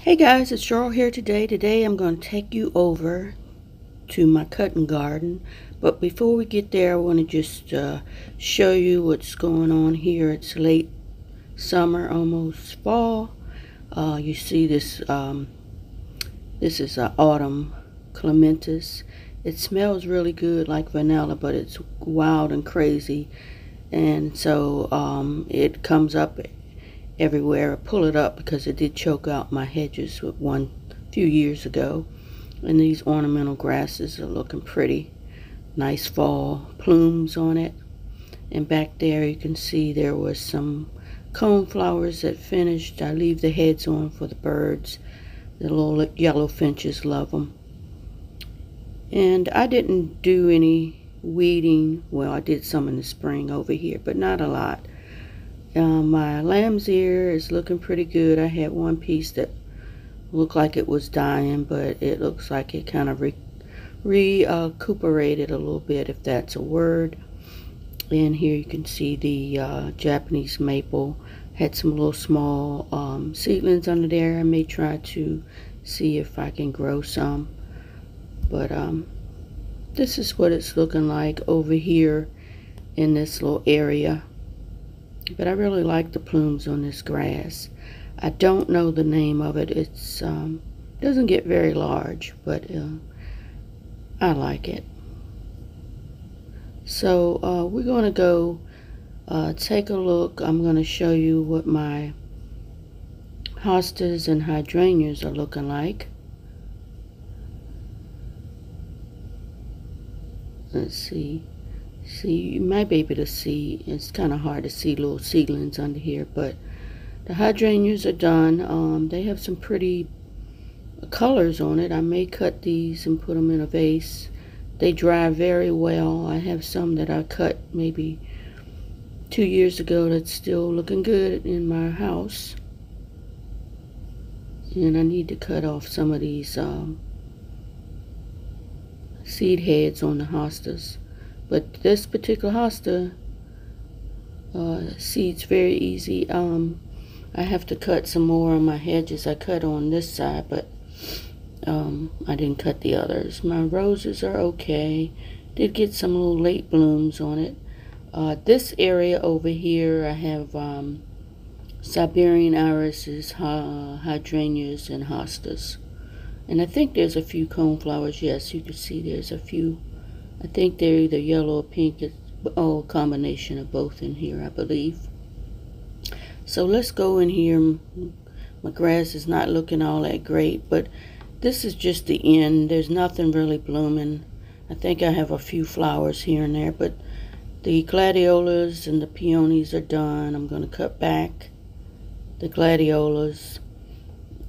Hey guys, it's Cheryl here today. Today I'm going to take you over to my cutting garden. But before we get there, I want to just show you what's going on here. It's late summer, almost fall. You see this, this is autumn clematis. It smells really good like vanilla, but it's wild and crazy. And so it comes up everywhere. I pull it up because it did choke out my hedges with one few years ago. And these ornamental grasses are looking pretty. Nice fall plumes on it. And back there you can see there was some cone flowers that finished. I leave the heads on for the birds. The little yellow finches love them. And I didn't do any weeding. Well, I did some in the spring over here, but not a lot. My lamb's ear is looking pretty good. I had one piece that looked like it was dying, but it looks like it kind of recuperated a little bit, if that's a word. And here you can see the Japanese maple. Had some little small seedlings under there. I may try to see if I can grow some. But this is what it's looking like over here in this little area. But I really like the plumes on this grass. I don't know the name of it. It's doesn't get very large, but I like it. So we're going to go take a look. I'm going to show you what my hostas and hydrangeas are looking like. Let's see. See, you might be able to see. It's kind of hard to see little seedlings under here, but the hydrangeas are done. They have some pretty colors on it. I may cut these and put them in a vase. They dry very well. I have some that I cut maybe 2 years ago that's still looking good in my house. And I need to cut off some of these seed heads on the hostas. But this particular hosta seeds very easy. I have to cut some more on my hedges. I cut on this side, but I didn't cut the others. My roses are okay. Did get some little late blooms on it. This area over here, I have Siberian irises, hydrangeas, and hostas. And I think there's a few coneflowers. Yes, you can see there's a few. I think they're either yellow or pink. It's a combination of both in here, I believe. So let's go in here. My grass is not looking all that great, but this is just the end. There's nothing really blooming. I think I have a few flowers here and there, but the gladiolas and the peonies are done. I'm going to cut back the gladiolas,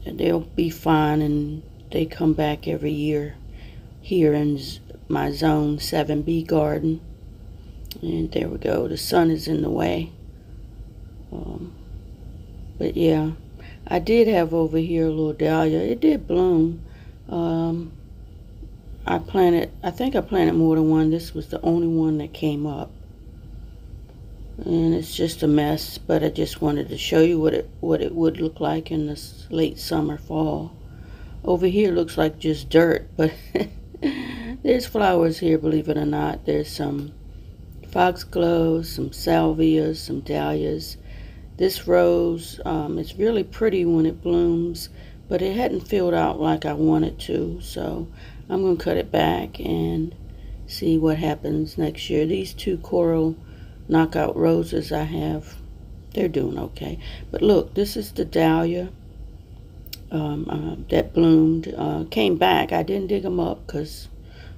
and they'll be fine, and they come back every year here in my zone 7B garden. And there we go. The sun is in the way. But yeah, I did have over here a little dahlia. It did bloom. I think I planted more than one. This was the only one that came up. And it's just a mess, but I just wanted to show you what it would look like in this late summer, fall. Over here looks like just dirt, but there's flowers here, believe it or not. There's some foxgloves, some salvias, some dahlias. This rose, it's really pretty when it blooms, but it hadn't filled out like I wanted to, so I'm going to cut it back and see what happens next year. These two coral knockout roses I have, they're doing okay. But look, this is the dahlia that bloomed, came back. I didn't dig them up because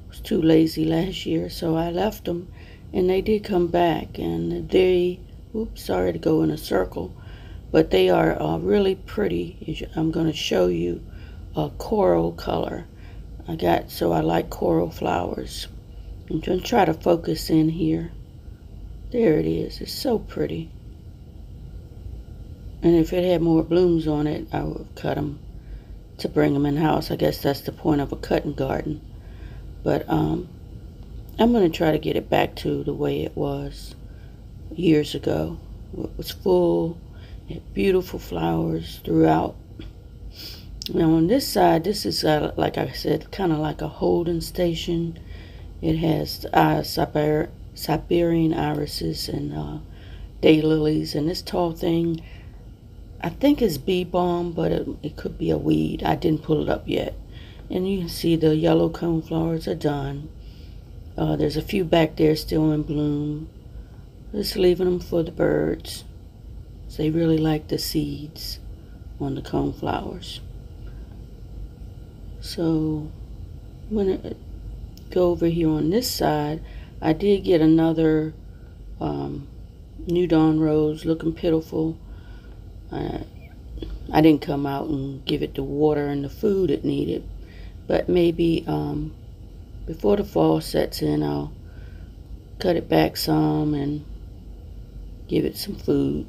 I was too lazy last year, so I left them, and they did come back, and they, oops, sorry to go in a circle, but they are really pretty. I'm going to show you a coral color. So I like coral flowers. I'm going to try to focus in here. There it is. It's so pretty. And if it had more blooms on it, I would cut them to bring them in the house. I guess that's the point of a cutting garden. But I'm going to try to get it back to the way it was years ago. It was full, it had beautiful flowers throughout. Now on this side, this is like I said, kind of like a holding station. It has Siberian irises and daylilies, and this tall thing, I think it's bee balm, but it could be a weed. I didn't pull it up yet. And you can see the yellow coneflowers are done. There's a few back there still in bloom. Just leaving them for the birds. They really like the seeds on the coneflowers. So I'm going to go over here on this side. I did get another New Dawn rose looking pitiful. I didn't come out and give it the water and the food it needed, but maybe before the fall sets in, I'll cut it back some and give it some food.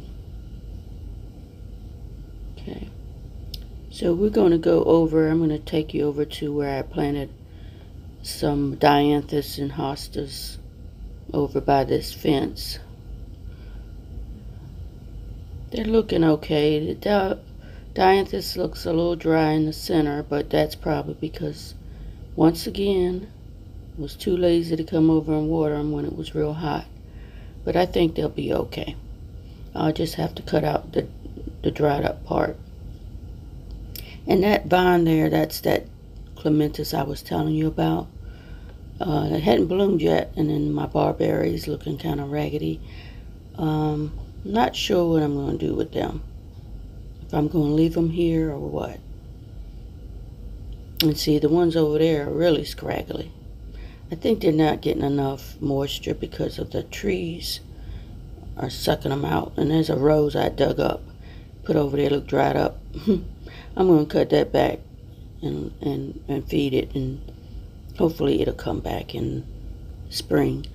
Okay, so we're going to go over, I'm going to take you over to where I planted some dianthus and hostas over by this fence. They're looking okay. The dianthus looks a little dry in the center, but that's probably because, once again, I was too lazy to come over and water them when it was real hot. But I think they'll be okay. I'll just have to cut out the dried up part. And that vine there, that's that clematis I was telling you about. It hadn't bloomed yet, and then my barberries looking kind of raggedy. Not sure what I'm going to do with them. If I'm going to leave them here or what. And see, the ones over there are really scraggly. I think they're not getting enough moisture because of the trees are sucking them out. And there's a rose I dug up, put over there, look dried up. I'm going to cut that back and feed it, and hopefully it'll come back in spring.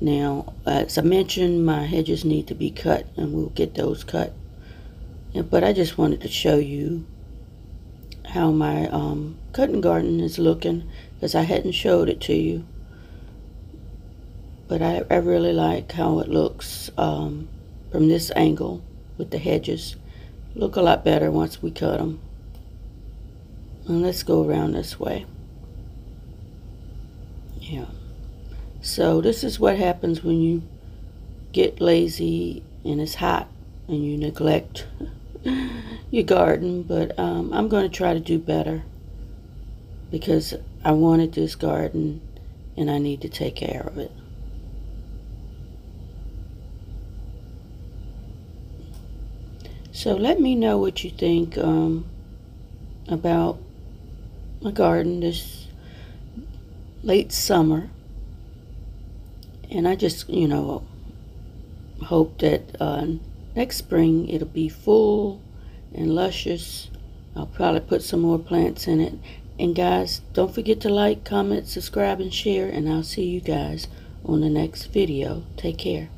Now, as I mentioned, my hedges need to be cut, and we'll get those cut. But I just wanted to show you how my cutting garden is looking, because I hadn't showed it to you. But I really like how it looks from this angle with the hedges. Look a lot better once we cut them. And let's go around this way. Yeah. So this is what happens when you get lazy and it's hot and you neglect your garden. But I'm going to try to do better, because I wanted this garden and I need to take care of it. So let me know what you think about my garden this late summer. And I just, hope that next spring it'll be full and luscious. I'll probably put some more plants in it. And guys, don't forget to like, comment, subscribe, and share. And I'll see you guys on the next video. Take care.